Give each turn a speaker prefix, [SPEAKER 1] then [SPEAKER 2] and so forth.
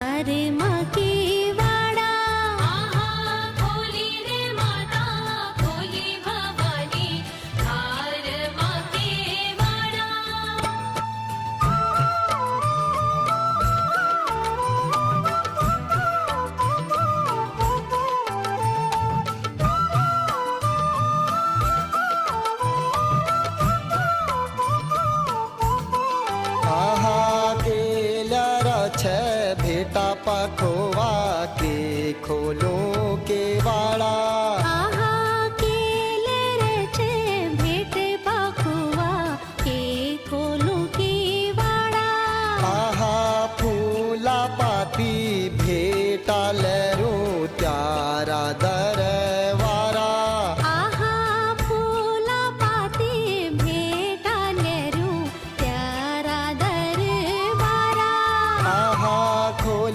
[SPEAKER 1] अरे माँ की वाड़ा
[SPEAKER 2] खोली रे माता खोली भवानी हार माँ के वाड़ा
[SPEAKER 3] आहा केलर छे भेटा पखोवा के खोलो के वाड़ा
[SPEAKER 1] आहा केले रे छे भेटे पाखुआ के खोलू की वाड़ा
[SPEAKER 3] आहा फूला पाती